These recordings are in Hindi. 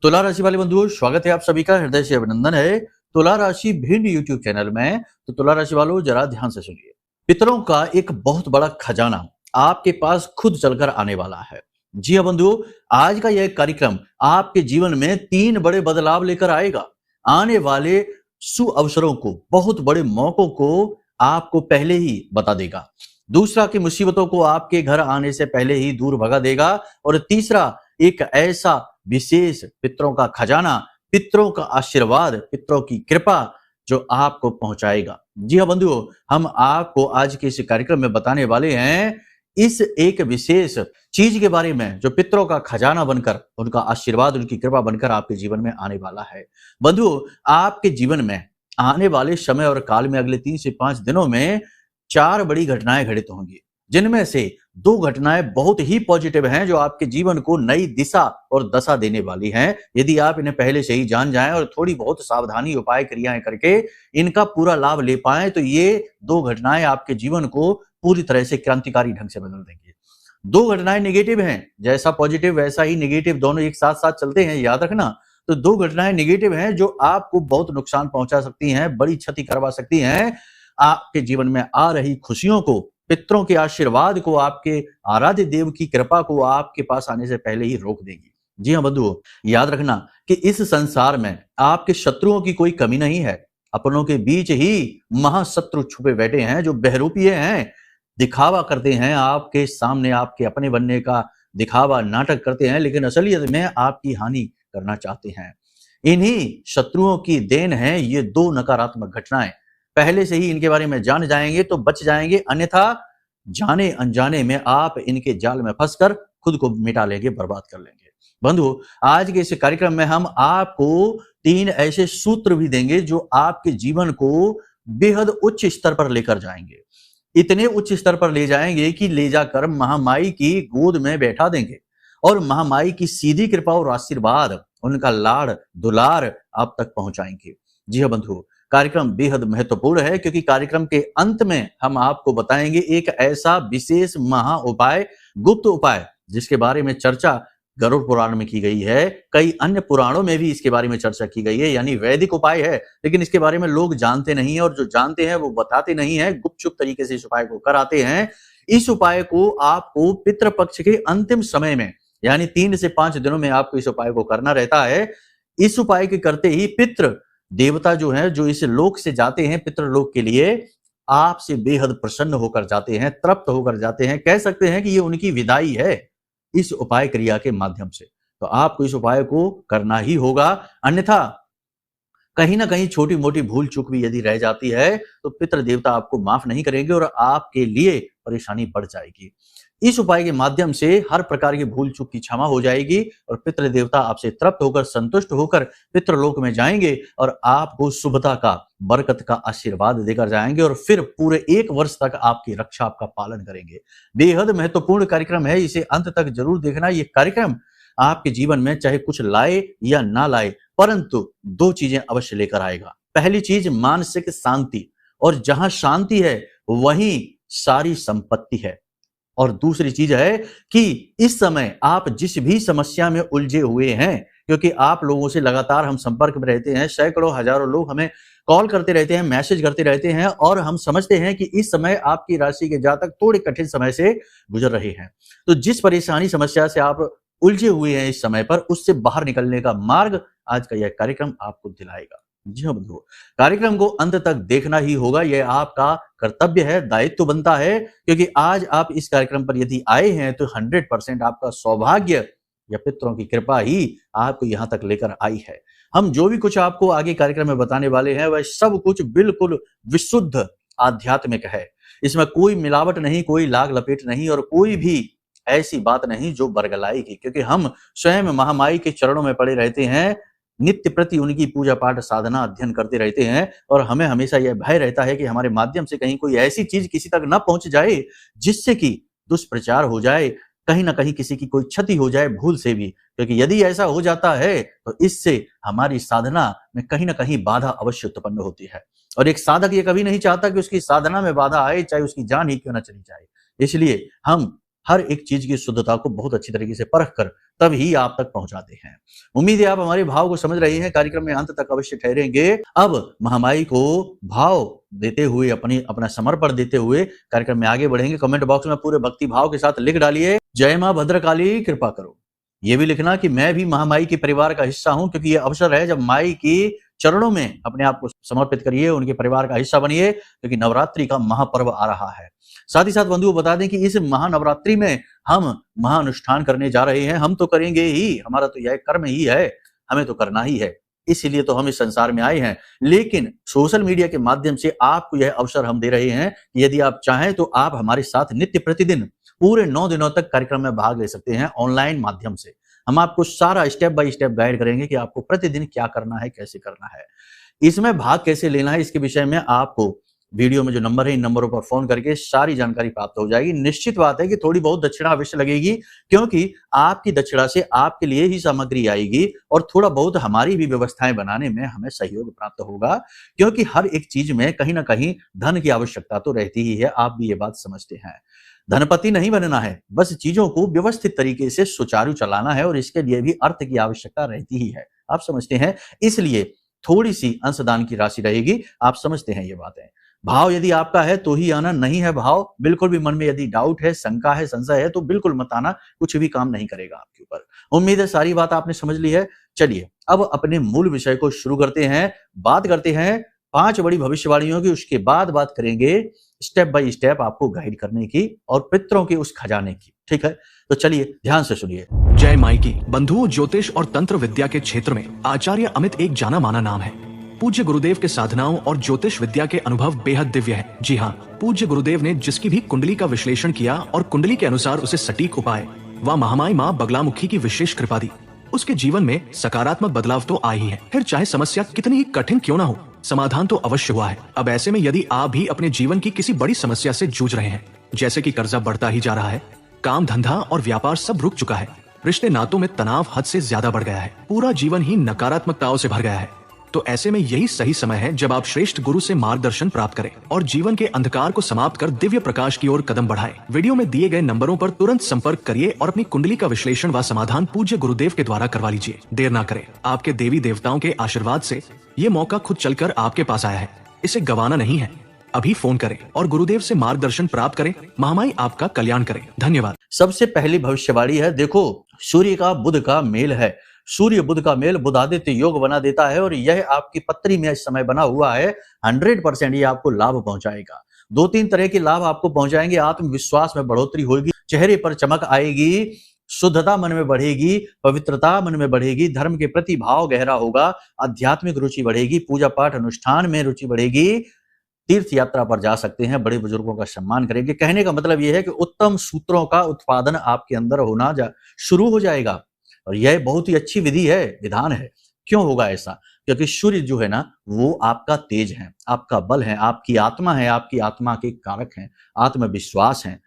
तुला राशि वाले बंधुओं, स्वागत है आप सभी का, हृदय से अभिनंदन है। तुला राशि भिन्न यूट्यूब चैनल में। तो तुला राशि वालों, जरा ध्यान से सुनिए। पितरों का एक बहुत बड़ा खजाना आपके पास खुद चलकर आने वाला है। जी हाँ बंधुओं, आज का यह कार्यक्रम आपके जीवन में 3 बड़े बदलाव लेकर आएगा। आने वाले सुअवसरों को, बहुत बड़े मौकों को आपको पहले ही बता देगा। दूसरा, की मुसीबतों को आपके घर आने से पहले ही दूर भगा देगा। और तीसरा, एक ऐसा विशेष पितरों का खजाना, पितरों का आशीर्वाद, पितरों की कृपा जो आपको पहुंचाएगा। जी हाँ बंधुओं, हम आपको आज के इस कार्यक्रम में बताने वाले हैं इस एक विशेष चीज के बारे में जो पितरों का खजाना बनकर, उनका आशीर्वाद, उनकी कृपा बनकर आपके जीवन में आने वाला है। बंधुओं, आपके जीवन में आने वाले समय और काल में अगले 3 से 5 दिनों में 4 बड़ी घटनाएं घटित होंगी, जिनमें से 2 घटनाएं बहुत ही पॉजिटिव हैं, जो आपके जीवन को नई दिशा और दशा देने वाली हैं। यदि आप इन्हें पहले से ही जान जाएं और थोड़ी बहुत सावधानी, उपाय, क्रियाएं करके इनका पूरा लाभ ले पाएं, तो ये 2 घटनाएं आपके जीवन को पूरी तरह से क्रांतिकारी ढंग से बदल देंगी। 2 घटनाएं नेगेटिव हैं, जैसा पॉजिटिव वैसा ही नेगेटिव, दोनों एक साथ साथ चलते हैं, याद रखना। तो 2 घटनाएं नेगेटिव हैं जो आपको बहुत नुकसान पहुंचा सकती हैं, बड़ी क्षति करवा सकती हैं। आपके जीवन में आ रही खुशियों को, पितरों के आशीर्वाद को, आपके आराध्य देव की कृपा को आपके पास आने से पहले ही रोक देगी। जी हाँ बंधुओं, याद रखना कि इस संसार में आपके शत्रुओं की कोई कमी नहीं है। अपनों के बीच ही महाशत्रु छुपे बैठे हैं, जो बहरूपिये हैं, दिखावा करते हैं आपके सामने, आपके अपने बनने का दिखावा, नाटक करते हैं, लेकिन असलियत में आपकी हानि करना चाहते हैं। इन्हीं शत्रुओं की देन है ये 2 नकारात्मक घटनाएं। पहले से ही इनके बारे में जान जाएंगे तो बच जाएंगे, अन्यथा जाने अनजाने में आप इनके जाल में फंसकर खुद को मिटा लेंगे, बर्बाद कर लेंगे। बंधुओं, आज के इस कार्यक्रम में हम आपको 3 ऐसे सूत्र भी देंगे जो आपके जीवन को बेहद उच्च स्तर पर लेकर जाएंगे। इतने उच्च स्तर पर ले जाएंगे कि ले जाकर महामाई की गोद में बैठा देंगे और महामाई की सीधी कृपा और आशीर्वाद, उनका लाड़ दुलार आप तक पहुंचाएंगे। जी हाँ बंधुओं, कार्यक्रम बेहद महत्वपूर्ण है, क्योंकि कार्यक्रम के अंत में हम आपको बताएंगे एक ऐसा विशेष महा उपाय, गुप्त उपाय, जिसके बारे में चर्चा गरुड़ पुराण में की गई है, कई अन्य पुराणों में भी इसके बारे में चर्चा की गई है। यानी वैदिक उपाय है, लेकिन इसके बारे में लोग जानते नहीं है, और जो जानते हैं वो बताते नहीं है, गुपचुप तरीके से इस उपाय को कराते हैं। इस उपाय को आपको पितृपक्ष के अंतिम समय में, यानी 3 से 5 दिनों में आपको इस उपाय को करना रहता है। इस उपाय के करते ही पितृ देवता जो है, जो इस लोक से जाते हैं पितृलोक के लिए, आपसे बेहद प्रसन्न होकर जाते हैं, तृप्त होकर जाते हैं। कह सकते हैं कि ये उनकी विदाई है इस उपाय क्रिया के माध्यम से। तो आपको इस उपाय को करना ही होगा, अन्यथा कहीं ना कहीं छोटी मोटी भूल चूक भी यदि रह जाती है तो पितृ देवता आपको माफ नहीं करेंगे और आपके लिए परेशानी बढ़ जाएगी। इस उपाय के माध्यम से हर प्रकार की भूल चूक की क्षमा हो जाएगी और पितृ देवता आपसे तृप्त होकर, संतुष्ट होकर पितृलोक में जाएंगे और आपको शुभता का, बरकत का आशीर्वाद देकर जाएंगे और फिर पूरे 1 वर्ष तक आपकी रक्षा, आपका पालन करेंगे। बेहद महत्वपूर्ण कार्यक्रम है, इसे अंत तक जरूर देखना। ये कार्यक्रम आपके जीवन में चाहे कुछ लाए या ना लाए, परंतु 2 चीजें अवश्य लेकर आएगा। पहली चीज मानसिक शांति, और जहां शांति है वहीं सारी संपत्ति है। और दूसरी चीज है कि इस समय आप जिस भी समस्या में उलझे हुए हैं, क्योंकि आप लोगों से लगातार हम संपर्क में रहते हैं, सैकड़ों हजारों लोग हमें कॉल करते रहते हैं, मैसेज करते रहते हैं, और हम समझते हैं कि इस समय आपकी राशि के जातक थोड़े कठिन समय से गुजर रहे हैं। तो जिस परेशानी, समस्या से आप उलझे हुए हैं इस समय पर, उससे बाहर निकलने का मार्ग आज का यह कार्यक्रम आपको दिलाएगा। जी हाँ बंधुओं, कार्यक्रम को अंत तक देखना ही होगा, यह आपका कर्तव्य है, दायित्व बनता है, क्योंकि आज आप इस कार्यक्रम पर यदि आए हैं तो 100% आपका सौभाग्य या पितरों की कृपा ही आपको यहाँ तक लेकर आई है। हम जो भी कुछ आपको आगे कार्यक्रम में बताने वाले हैं वह सब कुछ बिल्कुल विशुद्ध आध्यात्मिक है। इसमें कोई मिलावट नहीं, कोई लाग लपेट नहीं, और कोई भी ऐसी बात नहीं जो बरगलाएगी, क्योंकि हम स्वयं महामाई के चरणों में पड़े रहते हैं, नित्य प्रति उनकी पूजा पाठ, साधना, अध्ययन करते रहते हैं, और हमें हमेशा यह भय रहता है कि हमारे माध्यम से कहीं कोई ऐसी चीज किसी तक न पहुंच जाए जिससे कि दुष्प्रचार हो जाए, कहीं ना कहीं किसी की कोई क्षति हो जाए भूल से भी, क्योंकि यदि ऐसा हो जाता है तो इससे हमारी साधना में कहीं ना कहीं बाधा अवश्य उत्पन्न होती है। और एक साधक ये कभी नहीं चाहता कि उसकी साधना में बाधा आए, चाहे उसकी जान ही क्यों न चली जाए। इसलिए हम हर एक चीज की शुद्धता को बहुत अच्छी तरीके से परख कर तब ही आप तक पहुंचाते हैं। उम्मीद है आप हमारे भाव को समझ रहे हैं। कार्यक्रम में अंत तक अवश्य ठहरेंगे। अब महामाई को भाव देते हुए अपना समर्पण देते हुए कार्यक्रम में आगे बढ़ेंगे। कमेंट बॉक्स में पूरे भक्ति भाव के साथ लिख डालिए, जय मां भद्रकाली कृपा करो। ये भी लिखना कि मैं भी महामाई के परिवार का हिस्सा हूं, क्योंकि ये अवसर है जब माई की चरणों में अपने आप को समर्पित करिए, उनके परिवार का हिस्सा बनिए, क्योंकि नवरात्रि का महापर्व आ रहा है। साथ ही साथ बंधुओं बता दें कि इस महानवरात्रि में हम महाअनुष्ठान करने जा रहे हैं। हम तो करेंगे ही, हमारा तो यह कर्म ही है, हमें तो करना ही है, इसीलिए तो हम इस संसार में आए हैं। लेकिन सोशल मीडिया के माध्यम से आपको यह अवसर हम दे रहे हैं कि यदि आप चाहें तो आप हमारे साथ नित्य प्रतिदिन पूरे 9 दिनों तक कार्यक्रम में भाग ले सकते हैं ऑनलाइन माध्यम से। हम आपको सारा स्टेप बाय स्टेप गाइड करेंगे कि आपको प्रतिदिन क्या करना है, कैसे करना है, इसमें भाग कैसे लेना है। इसके विषय में आपको वीडियो में जो नंबर है, इन नंबरों पर फोन करके सारी जानकारी प्राप्त हो जाएगी। निश्चित बात है कि थोड़ी बहुत दक्षिणा अवश्य लगेगी, क्योंकि आपकी दक्षिणा से आपके लिए ही सामग्री आएगी और थोड़ा बहुत हमारी भी व्यवस्थाएं बनाने में हमें सहयोग प्राप्त होगा, क्योंकि हर एक चीज में कहीं ना कहीं धन की आवश्यकता तो रहती ही है। आप भी ये बात समझते हैं। धनपति नहीं बनना है, बस चीजों को व्यवस्थित तरीके से सुचारू चलाना है, और इसके लिए भी अर्थ की आवश्यकता रहती ही है। आप समझते हैं, इसलिए थोड़ी सी अंशदान की राशि रहेगी। आप समझते हैं ये बातें। भाव यदि आपका है तो ही आना, नहीं है भाव, बिल्कुल भी मन में यदि डाउट है, शंका है, संशय है, तो बिल्कुल मत आना, कुछ भी काम नहीं करेगा आपके ऊपर। उम्मीद है सारी बात आपने समझ ली है। चलिए अब अपने मूल विषय को शुरू करते हैं। बात करते हैं 5 बड़ी भविष्यवाणियों की, उसके बाद बात करेंगे स्टेप बाय स्टेप आपको गाइड करने की और पितरों के उस खजाने की। ठीक है, तो चलिए ध्यान से सुनिए। जय माई की। बंधुओं, ज्योतिष और तंत्र विद्या के क्षेत्र में आचार्य अमित एक जाना माना नाम है। पूज्य गुरुदेव के साधनाओं और ज्योतिष विद्या के अनुभव बेहद दिव्य है। जी हाँ, पूज्य गुरुदेव ने जिसकी भी कुंडली का विश्लेषण किया और कुंडली के अनुसार उसे सटीक उपाय व महामाई माँ बगलामुखी की विशेष कृपा दी, उसके जीवन में सकारात्मक बदलाव तो आ ही है। फिर चाहे समस्या कितनी ही कठिन क्यों ना हो, समाधान तो अवश्य हुआ है। अब ऐसे में यदि आप भी अपने जीवन की किसी बड़ी समस्या से जूझ रहे हैं, जैसे कि कर्जा बढ़ता ही जा रहा है, काम धंधा और व्यापार सब रुक चुका है, रिश्ते नातों में तनाव हद से ज्यादा बढ़ गया है, पूरा जीवन ही नकारात्मकताओं से भर गया है, तो ऐसे में यही सही समय है जब आप श्रेष्ठ गुरु से मार्गदर्शन प्राप्त करें और जीवन के अंधकार को समाप्त कर दिव्य प्रकाश की ओर कदम बढ़ाएं। वीडियो में दिए गए नंबरों पर तुरंत संपर्क करिए और अपनी कुंडली का विश्लेषण व समाधान पूज्य गुरुदेव के द्वारा करवा लीजिए। देर ना करें, आपके देवी देवताओं के आशीर्वाद से ये मौका खुद चलकर आपके पास आया है, इसे गंवाना नहीं है। अभी फोन करें और गुरुदेव से मार्गदर्शन प्राप्त करें। महामाई आपका कल्याण करें। धन्यवाद। सबसे पहली भविष्यवाणी है, देखो सूर्य का बुध का मेल है। सूर्य बुध का मेल बुधादित्य योग बना देता है, और यह आपकी पत्री में इस समय बना हुआ है। 100% ये आपको लाभ पहुंचाएगा। 2-3 तरह के लाभ आपको पहुंचाएंगे। आत्मविश्वास में बढ़ोतरी होगी, चेहरे पर चमक आएगी, शुद्धता मन में बढ़ेगी, पवित्रता मन में बढ़ेगी, धर्म के प्रति भाव गहरा होगा, आध्यात्मिक रुचि बढ़ेगी, पूजा पाठ अनुष्ठान में रुचि बढ़ेगी, तीर्थ यात्रा पर जा सकते हैं, बड़े बुजुर्गों का सम्मान करेंगे। कहने का मतलब यह है कि उत्तम सूत्रों का उत्पादन आपके अंदर होना शुरू हो जाएगा, और यह बहुत ही अच्छी विधि है, विधान है। क्यों होगा ऐसा? क्योंकि सूर्य जो है ना, वो आपका तेज है, आपका बल है, आपकी आत्मा है, आपकी आत्मा के कारक हैं, आत्मविश्वास है,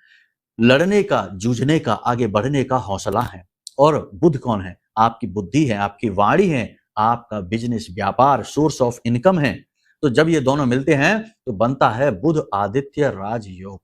लड़ने का, जूझने का, आगे बढ़ने का हौसला है। और बुध कौन है? आपकी बुद्धि है, आपकी वाणी है, आपका बिजनेस, व्यापार, सोर्स ऑफ इनकम है। तो जब ये दोनों मिलते हैं तो बनता है बुध आदित्य राजयोग।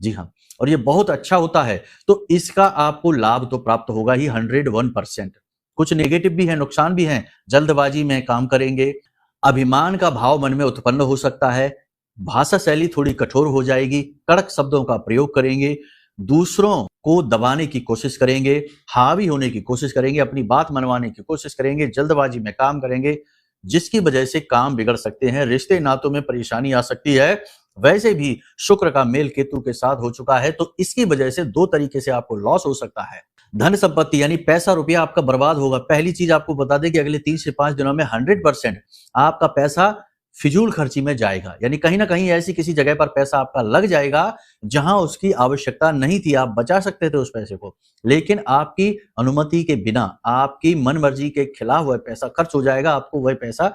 जी हाँ, और ये बहुत अच्छा होता है, तो इसका आपको लाभ तो प्राप्त होगा ही 101%। कुछ नेगेटिव भी है, नुकसान भी है। जल्दबाजी में काम करेंगे, अभिमान का भाव मन में उत्पन्न हो सकता है, भाषा शैली थोड़ी कठोर हो जाएगी, कड़क शब्दों का प्रयोग करेंगे, दूसरों को दबाने की कोशिश करेंगे, हावी होने की कोशिश करेंगे, अपनी बात मनवाने की कोशिश करेंगे, जल्दबाजी में काम करेंगे, जिसकी वजह से काम बिगड़ सकते हैं, रिश्ते नातों में परेशानी आ सकती है। वैसे भी शुक्र का मेल केतु के साथ हो चुका है, तो इसकी वजह से 2 तरीके से आपको लॉस हो सकता है। धन संपत्ति यानी पैसा रुपया आपका बर्बाद होगा। पहली चीज आपको बता दें कि अगले 3 से 5 दिनों में 100% आपका पैसा फिजूल खर्ची में जाएगा, यानी कहीं ना कहीं ऐसी किसी जगह पर पैसा आपका लग जाएगा जहां उसकी आवश्यकता नहीं थी। आप बचा सकते थे उस पैसे को, लेकिन आपकी अनुमति के बिना, आपकी मन मर्जी के खिलाफ वह पैसा खर्च हो जाएगा। आपको वह पैसा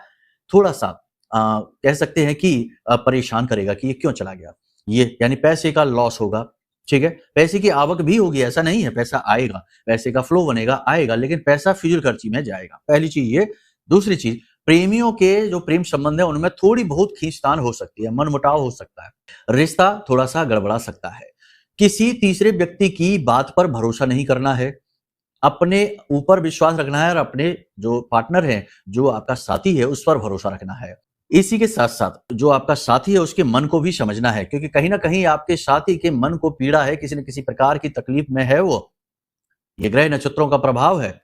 थोड़ा सा कह सकते हैं कि परेशान करेगा कि ये क्यों चला गया, ये यानी पैसे का लॉस होगा। ठीक है, पैसे की आवक भी होगी, ऐसा नहीं है, पैसा आएगा, पैसे का फ्लो बनेगा, आएगा, लेकिन पैसा फिजूल खर्ची में जाएगा। पहली चीज ये। दूसरी चीज, प्रेमियों के जो प्रेम संबंध है उनमें थोड़ी बहुत खींचतान हो सकती है, मनमुटाव हो सकता है, रिश्ता थोड़ा सा गड़बड़ा सकता है। किसी तीसरे व्यक्ति की बात पर भरोसा नहीं करना है, अपने ऊपर विश्वास रखना है और अपने जो पार्टनर है, जो आपका साथी है, उस पर भरोसा रखना है। इसी के साथ-साथ जो आपका साथी है उसके मन को भी समझना है, क्योंकि कहीं न कहीं आपके साथी के मन को पीड़ा है, किसी न किसी प्रकार की तकलीफ में है वो। ये ग्रह नक्षत्रों का प्रभाव है,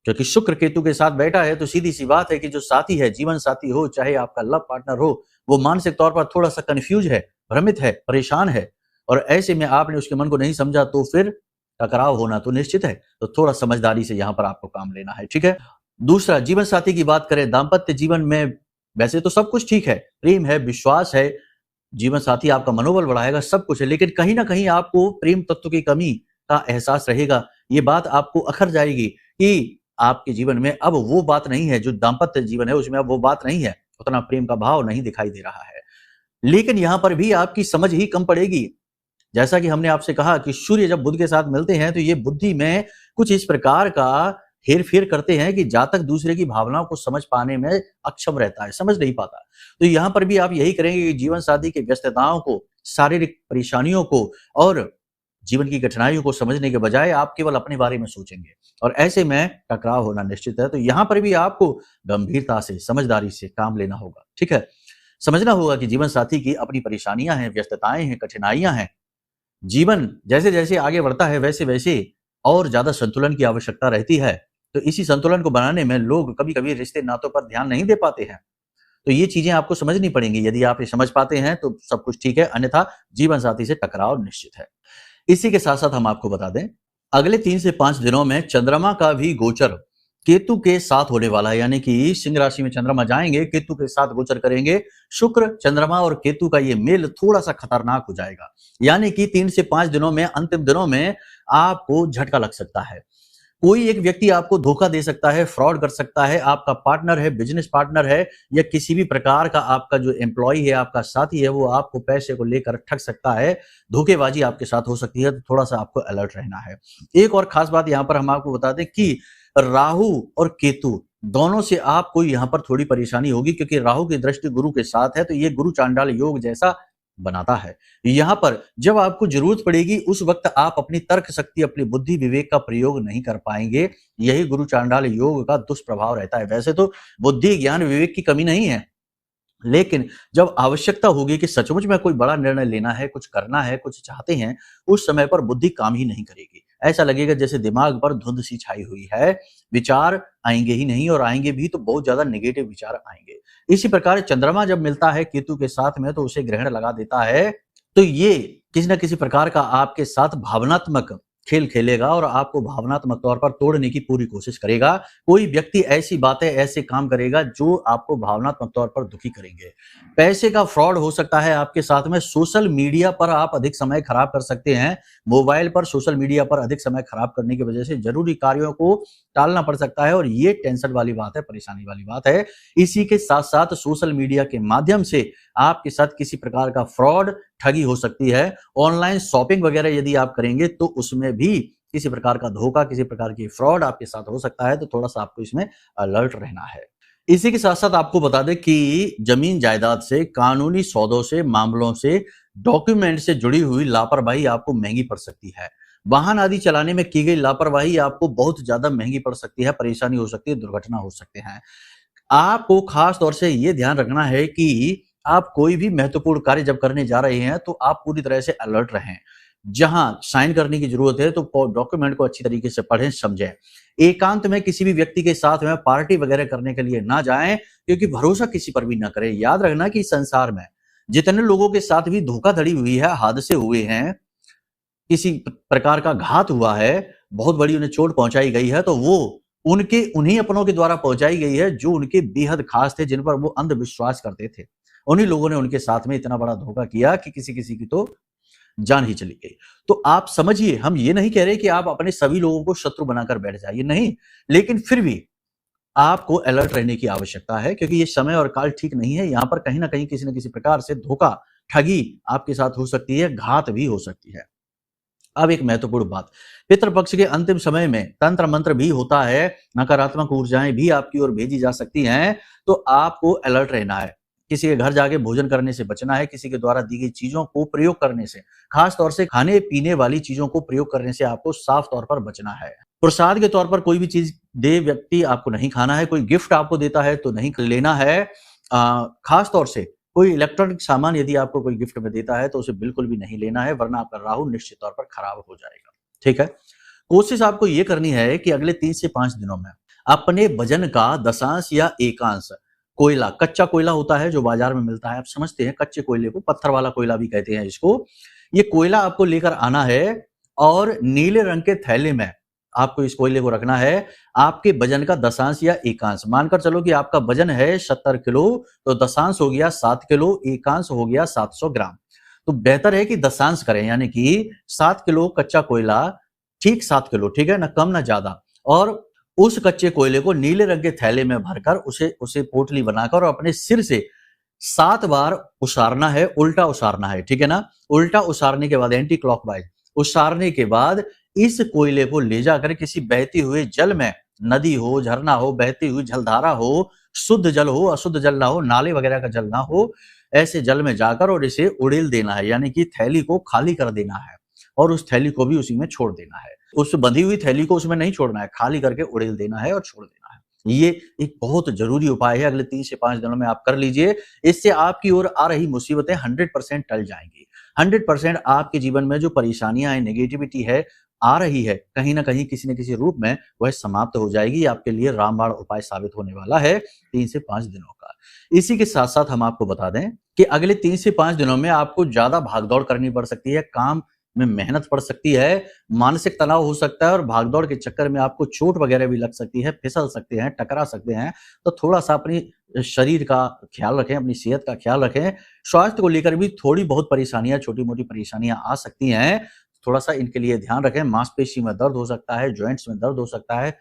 क्योंकि शुक्र केतु के साथ बैठा है, तो सीधी-सी बात है कि जो साथी है, जीवन साथी हो, चाहे आपका लव पार्टनर हो, वो मानसिक तौर पर थोड़ा-सा कन्फ्यूज़ है, भ्रमित है, परेशान है और ऐसे में आपने उसके मन को नहीं समझा तो फिर टकराव होना तो निश्चित है। तो थोड़ा समझदारी से यहाँ पर आपको काम लेना है, ठीक है? दूसरा, जीवन साथी की बात करें, दाम्पत्य जीवन में वैसे तो सब कुछ ठीक है, प्रेम है, विश्वास है, जीवन साथी आपका मनोबल बढ़ाएगा, सब कुछ है, लेकिन कहीं न कहीं आपको प्रेम तत्व की कमी का एहसास रहेगा। ये बात आपको अखर जाएगी कि आपके जीवन में अब वो बात नहीं है, जो दाम्पत्य जीवन है उसमें अब वो बात नहीं है, उतना प्रेम का भाव नहीं दिखाई दे रहा है। लेकिन यहाँ पर भी आपकी समझ ही कम पड़ेगी। जैसा कि हमने आपसे कहा कि सूर्य जब बुध के साथ मिलते हैं तो ये बुद्धि में कुछ इस प्रकार का हेर-फेर करते हैं कि जहाँ तक दूसरे की भावनाओं को समझ पाने में अक्षम रहता है, समझ नहीं पाता। तो यहाँ पर भी आप यही करेंगे कि जीवन साथी की व्यस्तताओं को, शारीरिक परेशानियों को और जीवन की कठिनाइयों को समझने के बजाय आप केवल अपने बारे में सोचेंगे और ऐसे में टकराव होना निश्चित है। तो यहाँ पर भी आपको गंभीरता से, समझदारी से काम लेना होगा, ठीक है? समझना होगा कि जीवन साथी की अपनी परेशानियाँ हैं, व्यस्तताएँ हैं, कठिनाइयाँ हैं। जीवन जैसे-जैसे आगे बढ़ता है वैसे-वैसे और ज़्यादा संतुलन की आवश्यकता रहती है। तो इसी संतुलन को बनाने में लोग कभी-कभी रिश्ते नातों पर ध्यान नहीं दे पाते हैं। तो ये चीज़ें आपको समझनी पड़ेंगी। यदि आप ये समझ पाते हैं तो सब कुछ ठीक है, अन्यथा जीवन साथी से टकराव निश्चित है। इसी के साथ-साथ हम आपको बता दें, अगले 3 से 5 दिनों में चंद्रमा का भी गोचर केतु के साथ होने वाला है, यानी कि सिंह राशि में चंद्रमा जाएँगे, केतु के साथ गोचर करेंगे। शुक्र, चंद्रमा और केतु का ये मेल थोड़ा-सा खतरनाक हो जाएगा। यानी कि 3 से 5 दिनों में, अंतिम दिनों में आपको झटका लग सकता है। कोई एक व्यक्ति आपको धोखा दे सकता है, फ्रॉड कर सकता है, आपका पार्टनर है, बिज़नेस पार्टनर है या किसी भी प्रकार का आपका जो एम्प्लॉयी है, आपका साथी है, वो आपको पैसे को लेकर ठग सकता है, धोखेबाज़ी आपके साथ हो सकती है, तो थोड़ा-सा आपको अलर्ट रहना है। एक और ख़ास बात यहाँ पर हम आपको बता दें कि राहु और केतु दोनों से आपको यहाँ पर थोड़ी परेशानी होगी, क्योंकि राहु की दृष्टि गुरु के साथ है, तो ये गुरु चांडाल योग जैसा बनाता है। यहाँ पर जब आपको जरूरत पड़ेगी उस वक्त आप अपनी तर्क शक्ति, अपनी बुद्धि विवेक का प्रयोग नहीं कर पाएंगे। यही गुरु चांडाल योग का दुष्प्रभाव रहता है। वैसे तो बुद्धि, ज्ञान, विवेक की कमी नहीं है, लेकिन जब आवश्यकता होगी कि सचमुच में कोई बड़ा निर्णय लेना है, कुछ करना है, कुछ चाहते हैं, उस समय पर बुद्धि काम ही नहीं करेगी। ऐसा लगेगा जैसे दिमाग पर धुंध सी छाई हुई है, विचार आएंगे ही नहीं और आएंगे भी तो बहुत ज्यादा नेगेटिव विचार आएंगे। इसी प्रकार चंद्रमा जब मिलता है केतु के साथ में तो उसे ग्रहण लगा देता है, तो ये किसी न किसी प्रकार का आपके साथ भावनात्मक खेल खेलेगा और आपको भावनात्मक तौर पर तोड़ने की पूरी कोशिश करेगा। कोई व्यक्ति ऐसी बातें, ऐसे काम करेगा जो आपको भावनात्मक तौर पर दुखी करेंगे। पैसे का फ्रॉड हो सकता है आपके साथ में। सोशल मीडिया पर आप अधिक समय खराब कर सकते हैं। मोबाइल पर, सोशल मीडिया पर अधिक समय खराब करने की वजह से जरूरी कार्यों को टालना पड़ सकता है और ये टेंशन वाली बात है, परेशानी वाली बात है। इसी के साथ साथ सोशल मीडिया के माध्यम से आपके साथ किसी प्रकार का फ्रॉड, ठगी हो सकती है। ऑनलाइन शॉपिंग वगैरह यदि आप करेंगे तो उसमें भी किसी प्रकार का धोखा, किसी प्रकार की फ्रॉड आपके साथ हो सकता है, तो थोड़ा सा आपको इसमें अलर्ट रहना है। इसी के साथ साथ आपको बता दें कि जमीन जायदाद से, कानूनी सौदों से, मामलों से, डॉक्यूमेंट से जुड़ी हुई लापरवाही आपको महंगी पड़ सकती है। वाहन आदि चलाने में की गई लापरवाही आपको बहुत ज्यादा महंगी पड़ सकती है, परेशानी हो सकती है, दुर्घटना हो सकते हैं। आपको खास तौर से ये ध्यान रखना है कि आप कोई भी महत्वपूर्ण कार्य जब करने जा रहे हैं तो आप पूरी तरह से अलर्ट रहें। जहां साइन करने की जरूरत है तो डॉक्यूमेंट को अच्छी तरीके से पढ़ें, समझें। एकांत में किसी भी व्यक्ति के साथ में पार्टी वगैरह करने के लिए ना जाएं, क्योंकि भरोसा किसी पर भी ना करें। याद रखना कि संसार में जितने लोगों के साथ भी धोखाधड़ी हुई है, हादसे हुए हैं, किसी प्रकार का घात हुआ है, बहुत बड़ी उन्हें चोट पहुंचाई गई है, तो वो उनके उन्हीं अपनों के द्वारा पहुंचाई गई है जो उनके बेहद खास थे, जिन पर वो अंधविश्वास करते थे। उन्हीं लोगों ने उनके साथ में इतना बड़ा धोखा किया कि किसी किसी की तो जान ही चली गई। तो आप समझिए, हम ये नहीं कह रहे कि आप अपने सभी लोगों को शत्रु बनाकर बैठ जाइए, नहीं, लेकिन फिर भी आपको अलर्ट रहने की आवश्यकता है, क्योंकि ये समय और काल ठीक नहीं है। यहां पर कहीं ना कहीं किसी न किसी प्रकार से धोखा, ठगी आपके साथ हो सकती है, घात भी हो सकती है। अब एक महत्वपूर्ण बात, पितृपक्ष के अंतिम समय में तंत्र मंत्र भी होता है, नकारात्मक ऊर्जाएं भी आपकी ओर भेजी जा सकती हैं, तो आपको अलर्ट रहना है। किसी के घर जाके भोजन करने से बचना है, किसी के द्वारा दी गई चीजों को प्रयोग करने से, खास तौर से खाने पीने वाली चीजों को प्रयोग करने से आपको साफ तौर पर बचना है। प्रसाद के तौर पर कोई भी चीज दे व्यक्ति आपको नहीं खाना है, कोई गिफ्ट आपको देता है तो नहीं लेना है। खास तौर से कोई इलेक्ट्रॉनिक सामान यदि आपको कोई गिफ्ट में देता है तो उसे बिल्कुल भी नहीं लेना है, वरना आपका राहु निश्चित तौर पर खराब हो जाएगा। ठीक है, कोशिश आपको ये करनी है कि अगले 3 से 5 दिनों में अपने वजन का दशांश या एकांश, कोयला, कच्चा कोयला होता है जो बाजार में मिलता है, आप समझते हैं कच्चे कोयले को, पत्थर वाला कोयला भी कहते हैं इसको। ये कोयला आपको लेकर आना है और नीले रंग के थैले में आपको इस कोयले को रखना है। आपके वजन का दशांश या एकांश, मानकर चलो कि आपका वजन है 70 किलो, तो दशांश हो गया 7 किलो, एकांश हो गया 700 ग्राम। तो बेहतर है कि दशांश करें, यानी कि 7 किलो कच्चा कोयला, ठीक 7 किलो, ठीक है ना, कम ना ज्यादा। और उस कच्चे कोयले को नीले रंग के थैले में भरकर उसे पोटली बनाकर और अपने सिर से 7 बार उसारना है, उल्टा उसारना है, ठीक है ना। उल्टा उसारने के बाद एंटी क्लॉकवाइज उसारने के बाद इस कोयले को ले जाकर किसी बहती हुए जल में, नदी हो, झरना हो, बहती हुई जलधारा हो, शुद्ध जल हो, अशुद्ध जल ना हो, नाले वगैरह का जल ना हो, ऐसे जल में जाकर और इसे उड़ेल देना है, यानी कि थैली को खाली कर देना है और उस थैली को भी उसी में छोड़ देना है। उस बंधी हुई थैली को उसमें नहीं छोड़ना है, खाली करके उड़ेल देना है और छोड़ देना है। ये एक बहुत जरूरी उपाय है, अगले 3 से 5 दिनों में आप कर लीजिए। इससे आपकी ओर आ रही मुसीबतें 100% टल जाएंगी। 100% आपके जीवन में जो परेशानियां हैं, नेगेटिविटी है, आ रही है, कहीं ना कहीं किसी न किसी रूप में वह समाप्त हो जाएगी। आपके लिए रामबाण उपाय साबित होने वाला है 3 से 5 दिनों का। इसी के साथ साथ हम आपको बता दें कि अगले 3 से 5 दिनों में आपको ज्यादा भागदौड़ करनी पड़ सकती है, काम में मेहनत पड़ सकती है, मानसिक तनाव हो सकता है और भागदौड़ के चक्कर में आपको चोट वगैरह भी लग सकती है, फिसल सकते हैं, टकरा सकते हैं। तो थोड़ा सा अपनी शरीर का ख्याल रखें, अपनी सेहत का ख्याल रखें। स्वास्थ्य को लेकर भी थोड़ी बहुत परेशानियां, छोटी मोटी परेशानियां आ सकती हैं, थोड़ा सा इनके लिए ध्यान रखें। मांसपेशी में दर्द हो सकता है, जॉइंट्स में दर्द हो सकता है,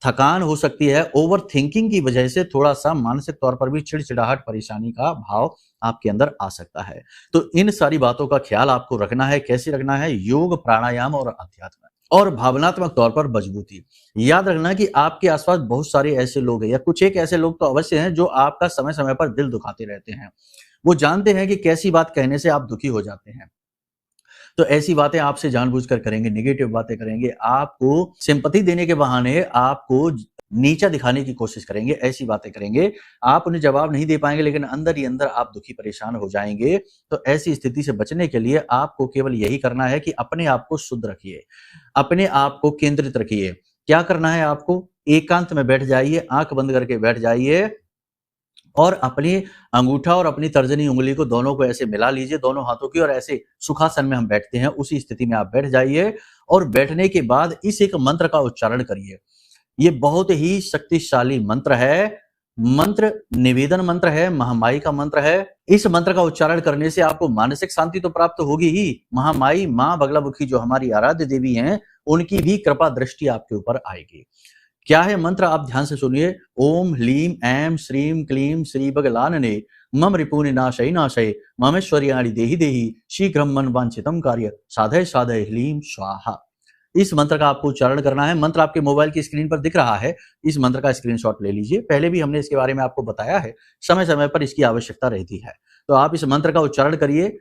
थकान हो सकती है, ओवर थिंकिंग की वजह से थोड़ा सा मानसिक तौर पर भी चिड़चिड़ाहट, परेशानी का भाव आपके अंदर आ सकता है। तो इन सारी बातों का ख्याल आपको रखना है। कैसे रखना है? योग, प्राणायाम और अध्यात्म और भावनात्मक तौर पर मजबूती। याद रखना कि आपके आसपास बहुत सारे ऐसे लोग हैं, या कुछ एक ऐसे लोग तो अवश्य हैं जो आपका समय समय पर दिल दुखाते रहते हैं। वो जानते हैं कि कैसी बात कहने से आप दुखी हो जाते हैं, तो ऐसी बातें आपसे जानबूझकर करेंगे, नेगेटिव बातें करेंगे, आपको सिंपैथी देने के बहाने आपको नीचा दिखाने की कोशिश करेंगे, ऐसी बातें करेंगे। आप उन्हें जवाब नहीं दे पाएंगे, लेकिन अंदर ही अंदर आप दुखी परेशान हो जाएंगे। तो ऐसी स्थिति से बचने के लिए आपको केवल यही करना है कि अपने आप को शुद्ध रखिए, अपने आप को केंद्रित रखिए। क्या करना है आपको? एकांत में बैठ जाइए, आंख बंद करके बैठ जाइए और अपनी अंगूठा और अपनी तर्जनी उंगली को दोनों को ऐसे मिला लीजिए, दोनों हाथों की, और ऐसे सुखासन में हम बैठते हैं उसी स्थिति में आप बैठ जाइए। और बैठने के बाद इस एक मंत्र का उच्चारण करिए। ये बहुत ही शक्तिशाली मंत्र है, मंत्र निवेदन मंत्र है, महामाई का मंत्र है। इस मंत्र का उच्चारण करने से आपको मानसिक शांति तो प्राप्त होगी ही, महामाई मां बगलामुखी जो हमारी आराध्य देवी हैं, उनकी भी कृपा दृष्टि आपके ऊपर आएगी। क्या है मंत्र? आप ध्यान से सुनिए। ओम ह्लीम ऐं श्रीम क्लीम श्री बगलानने मम रिपुनि नाशय नाशय ममेश्वर्याणि देहि देहि शीघ्रम मन वांछितम कार्य साधय साधय ह्लीम स्वाहा। इस मंत्र का आपको उच्चारण करना है। मंत्र आपके मोबाइल की स्क्रीन पर दिख रहा है, इस मंत्र का स्क्रीनशॉट ले लीजिए। पहले भी हमने इसके बारे में आपको बताया है, समय समय पर इसकी आवश्यकता रहती है। तो आप इस मंत्र का उच्चारण करिए,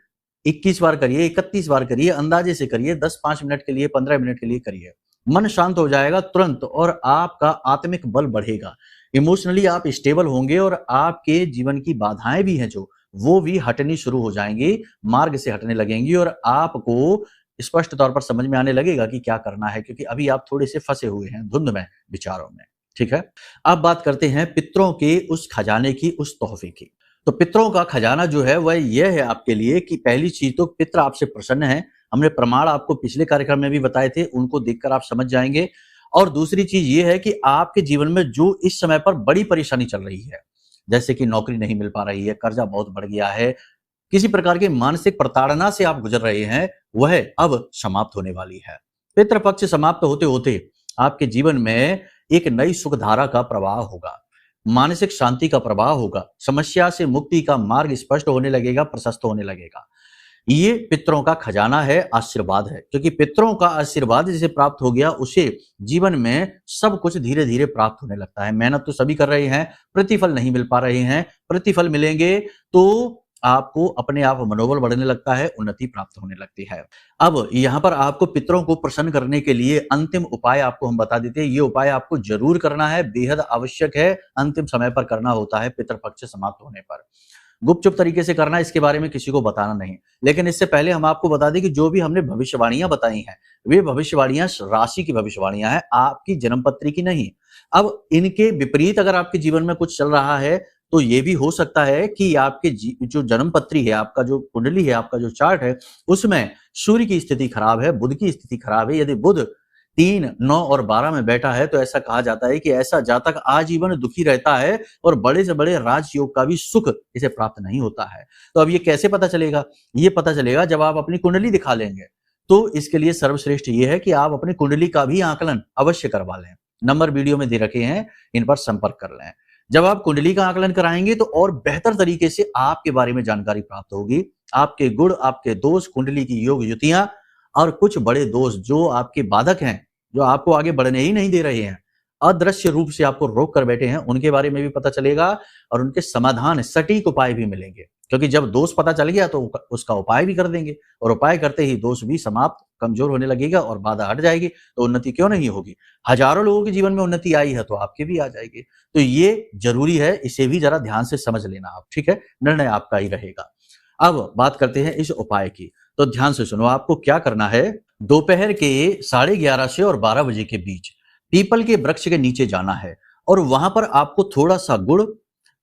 21 बार करिए, 31 बार करिए, अंदाजे से करिए, 10-5 मिनट के लिए, 15 मिनट के लिए करिए। मन शांत हो जाएगा तुरंत और आपका आत्मिक बल बढ़ेगा, इमोशनली आप स्टेबल होंगे और आपके जीवन की बाधाएं भी हैं जो वो भी हटनी शुरू हो जाएंगी, मार्ग से हटने लगेंगी और आपको स्पष्ट तौर पर समझ में आने लगेगा कि क्या करना है, क्योंकि अभी आप थोड़े से फंसे हुए हैं धुंध में, विचारों में। ठीक है, अब बात करते हैं पितरों के उस खजाने की, उस तोहफे की। तो पितरों का खजाना जो है वह यह है आपके लिए कि पहली चीज तो पितर आपसे प्रसन्न है। हमने प्रमाण आपको पिछले कार्यक्रम में भी बताए थे, उनको देखकर आप समझ जाएंगे। और दूसरी चीज ये है कि आपके जीवन में जो इस समय पर बड़ी परेशानी चल रही है, जैसे कि नौकरी नहीं मिल पा रही है, कर्जा बहुत बढ़ गया है, किसी प्रकार के मानसिक प्रताड़ना से आप गुजर रहे हैं, वह अब समाप्त होने वाली है। पितृपक्ष समाप्त होते होते आपके जीवन में एक नई सुखधारा का प्रवाह होगा, मानसिक शांति का प्रवाह होगा, समस्या से मुक्ति का मार्ग स्पष्ट होने लगेगा, प्रशस्त होने लगेगा। ये पितरों का खजाना है, आशीर्वाद है, क्योंकि पितरों का आशीर्वाद जिसे प्राप्त हो गया उसे जीवन में सब कुछ धीरे धीरे प्राप्त होने लगता है। मेहनत तो सभी कर रहे हैं, प्रतिफल नहीं मिल पा रहे हैं, प्रतिफल मिलेंगे तो आपको अपने आप मनोबल बढ़ने लगता है, उन्नति प्राप्त होने लगती है। अब यहाँ पर आपको पितरों को प्रसन्न करने के लिए अंतिम उपाय आपको हम बता देते हैं। ये उपाय आपको जरूर करना है, बेहद आवश्यक है, अंतिम समय पर करना होता है पितृपक्ष समाप्त होने पर। गुपचुप तरीके से करना, इसके बारे में किसी को बताना नहीं। लेकिन इससे पहले हम आपको बता दें कि जो भी हमने भविष्यवाणियां बताई हैं, वे भविष्यवाणियां राशि की भविष्यवाणियां हैं, आपकी जन्मपत्री की नहीं। अब इनके विपरीत अगर आपके जीवन में कुछ चल रहा है तो ये भी हो सकता है कि आपके जो जन्मपत्री है, आपका जो कुंडली है, आपका जो चार्ट है, उसमें सूर्य की स्थिति खराब है, बुध की स्थिति खराब है। यदि बुध 3, 9 और 12 में बैठा है तो ऐसा कहा जाता है कि ऐसा जातक आजीवन दुखी रहता है और बड़े से बड़े राजयोग का भी सुख इसे प्राप्त नहीं होता है। तो अब ये कैसे पता चलेगा? ये पता चलेगा जब आप अपनी कुंडली दिखा लेंगे। तो इसके लिए सर्वश्रेष्ठ ये है कि आप अपनी कुंडली का भी आकलन अवश्य करवा लें। नंबर वीडियो में दे रखे हैं, इन पर संपर्क कर लें। जब आप कुंडली का आकलन कराएंगे तो और बेहतर तरीके से आपके बारे में जानकारी प्राप्त होगी। आपके गुण, आपके दोष, कुंडली की योग युतियां और कुछ बड़े दोष जो आपके बाधक हैं, जो आपको आगे बढ़ने ही नहीं दे रहे हैं, अदृश्य रूप से आपको रोक कर बैठे हैं, उनके बारे में भी पता चलेगा और उनके समाधान, सटीक उपाय भी मिलेंगे। क्योंकि जब दोष पता चल गया तो उसका उपाय भी कर देंगे और उपाय करते ही दोष भी समाप्त, कमजोर होने लगेगा और बाधा हट जाएगी, तो उन्नति क्यों नहीं होगी? हजारों लोगों के जीवन में उन्नति आई है तो आपके भी आ जाएगी। तो ये जरूरी है, इसे भी जरा ध्यान से समझ लेना आप, ठीक है? निर्णय आपका ही रहेगा। अब बात करते हैं इस उपाय की, तो ध्यान से सुनो। आपको क्या करना है, दोपहर के 11:30 से और 12 बजे के बीच पीपल के वृक्ष के नीचे जाना है और वहां पर आपको थोड़ा सा गुड़,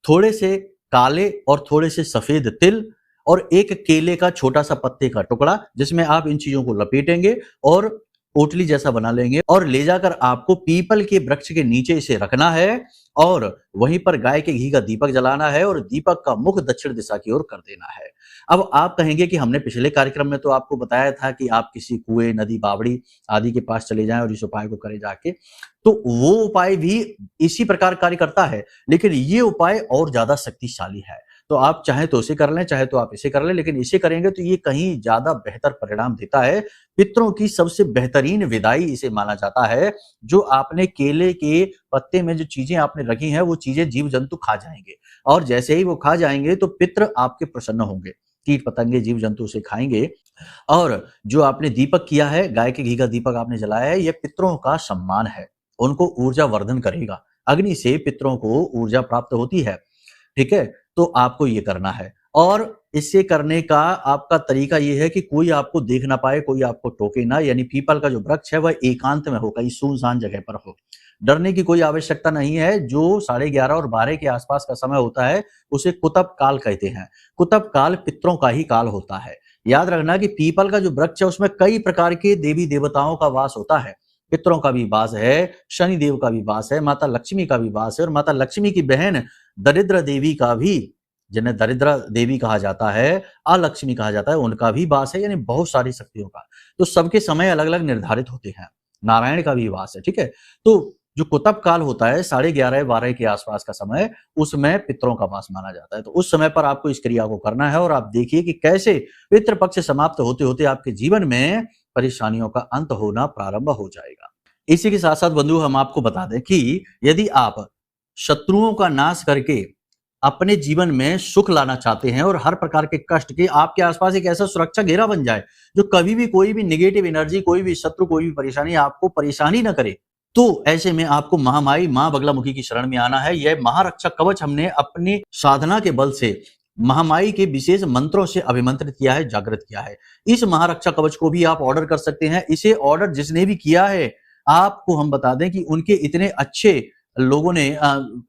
थोड़े से काले और थोड़े से सफेद तिल और एक केले का छोटा सा पत्ते का टुकड़ा, जिसमें आप इन चीजों को लपेटेंगे और पोटली जैसा बना लेंगे और ले जाकर आपको पीपल के वृक्ष के नीचे इसे रखना है और वहीं पर गाय के घी का दीपक जलाना है और दीपक का मुख दक्षिण दिशा की ओर कर देना है। अब आप कहेंगे कि हमने पिछले कार्यक्रम में तो आपको बताया था कि आप किसी कुएं, नदी, बावड़ी आदि के पास चले जाएं और इस उपाय को करें जाके, तो वो उपाय भी इसी प्रकार कार्य करता है, लेकिन ये उपाय और ज्यादा शक्तिशाली है। तो आप चाहे तो उसे कर लें, चाहे तो आप इसे कर लें, लेकिन इसे करेंगे तो ये कहीं ज्यादा बेहतर परिणाम देता है। पितरों की सबसे बेहतरीन विदाई इसे माना जाता है। जो आपने केले के पत्ते में जो चीजें आपने रखी हैं, वो चीजें जीव जंतु खा जाएंगे और जैसे ही वो खा जाएंगे तो पितृ आपके प्रसन्न होंगे। कीट पतंगे, जीव जंतु उसे खाएंगे। और जो आपने दीपक किया है, गाय के घी का दीपक आपने जलाया है, यह पितरों का सम्मान है, उनको ऊर्जा वर्धन करेगा। अग्नि से पितरों को ऊर्जा प्राप्त होती है, ठीक है? तो आपको ये करना है और इसे करने का आपका तरीका ये है कि कोई आपको देख ना पाए, कोई आपको टोके ना, यानी पीपल का जो वृक्ष है वह एकांत में हो, कहीं सुनसान जगह पर हो। डरने की कोई आवश्यकता नहीं है। जो 11:30 और 12 के आसपास का समय होता है उसे कुतप काल कहते हैं। कुतप काल पितरों का ही काल होता है। याद रखना कि पीपल का जो वृक्ष है उसमें कई प्रकार के देवी देवताओं का वास होता है। पितरों का भी वास है, शनि देव का भी वास है, माता लक्ष्मी का भी वास है और माता लक्ष्मी की बहन दरिद्र देवी का भी, जिन्हें दरिद्र देवी कहा जाता है, अलक्ष्मी कहा जाता है, उनका भी वास है, यानी बहुत सारी शक्तियों का। तो सबके समय अलग अलग निर्धारित होते हैं। नारायण का भी वास है, ठीक है? तो जो कुतप काल होता है 11:30-12 के आसपास का समय, उसमें पितरों का वास माना जाता है। तो उस समय पर आपको इस क्रिया को करना है और आप देखिए कि कैसे पितृ पक्ष समाप्त होते होते आपके जीवन में परेशानियों का अंत होना प्रारंभ हो जाएगा। इसी के साथ साथ बंधु हम आपको बता दें कि यदि आप शत्रुओं का नाश करके अपने जीवन में सुख लाना चाहते हैं और हर प्रकार के कष्ट के आपके आसपास एक ऐसा सुरक्षा घेरा बन जाए जो कभी भी कोई भी निगेटिव एनर्जी, कोई भी शत्रु, कोई भी परेशानी आपको परेशानी न करे, तो ऐसे में आपको महामाई मां बगलामुखी की शरण में आना है। यह महारक्षा कवच हमने अपनी साधना के बल से महामाई के विशेष मंत्रों से अभिमंत्रित किया है, जागृत किया है। इस महारक्षा कवच को भी आप ऑर्डर कर सकते हैं। इसे ऑर्डर जिसने भी किया है, आपको हम बता दें कि उनके इतने अच्छे लोगों ने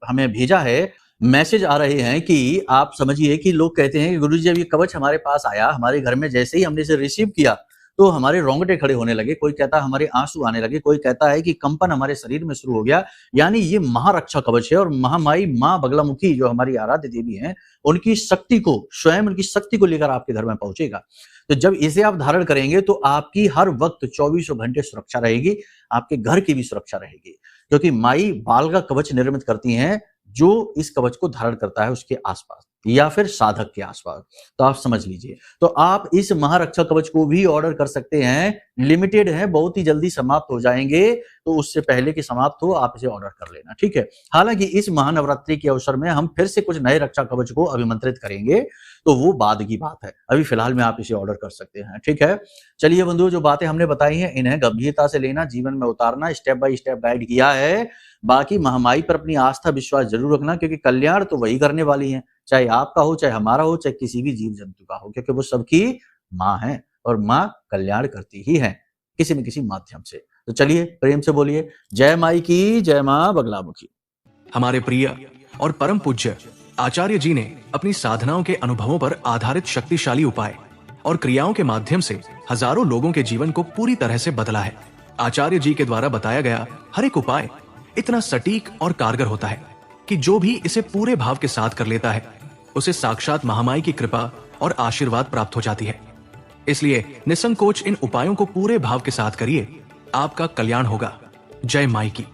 हमें भेजा है, मैसेज आ रहे हैं कि आप समझिए कि लोग कहते हैं कि गुरुजी जब ये कवच हमारे पास आया, हमारे घर में जैसे ही हमने इसे रिसीव किया तो हमारे रोंगटे खड़े होने लगे, कोई कहता है हमारे आंसू आने लगे, कोई कहता है कि कंपन हमारे शरीर में शुरू हो गया। यानी ये महारक्षा कवच है और महामाई मां बगलामुखी जो हमारी आराध्य देवी हैं, उनकी शक्ति को, स्वयं उनकी शक्ति को लेकर आपके घर में पहुंचेगा। तो जब इसे आप धारण करेंगे तो आपकी हर वक्त 24 घंटे सुरक्षा रहेगी, आपके घर की भी सुरक्षा रहेगी, क्योंकि माई बाल का कवच निर्मित करती हैं जो इस कवच को धारण करता है उसके आसपास। या फिर साधक के आसपास। तो आप समझ लीजिए, तो आप इस महारक्षा कवच को भी ऑर्डर कर सकते हैं। लिमिटेड है, बहुत ही जल्दी समाप्त हो जाएंगे, तो उससे पहले कि समाप्त हो आप इसे ऑर्डर कर लेना, ठीक है। हालांकि इस महानवरात्रि के अवसर में हम फिर से कुछ नए रक्षा कवच को अभिमंत्रित करेंगे, तो वो बाद की बात है। अभी फिलहाल में आप इसे ऑर्डर कर सकते हैं, ठीक है। चलिए बंधुओं, जो बातें हमने बताई हैं इन्हें गंभीरता से लेना, जीवन में उतारना, स्टेप बाय स्टेप गाइड किया है। बाकी महामाई पर अपनी आस्था विश्वास जरूर रखना, क्योंकि कल्याण तो वही करने वाली है, चाहे आपका हो, चाहे हमारा हो, चाहे किसी भी जीव जंतु का हो, क्योंकि वो सबकी माँ है और माँ कल्याण करती ही है किसी न किसी माध्यम से। तो चलिए प्रेम से बोलिए जय माई की, जय माँ बगलामुखी। हमारे प्रिय और परम पूज्य आचार्य जी ने अपनी साधनाओं के अनुभवों पर आधारित शक्तिशाली उपाय और क्रियाओं के माध्यम से हजारों लोगों के जीवन को पूरी तरह से बदला है। आचार्य जी के द्वारा बताया गया हर एक उपाय इतना सटीक और कारगर होता है कि जो भी इसे पूरे भाव के साथ कर लेता है उसे साक्षात महामाई की कृपा और आशीर्वाद प्राप्त हो जाती है। इसलिए निसंकोच इन उपायों को पूरे भाव के साथ करिए, आपका कल्याण होगा। जय माई की।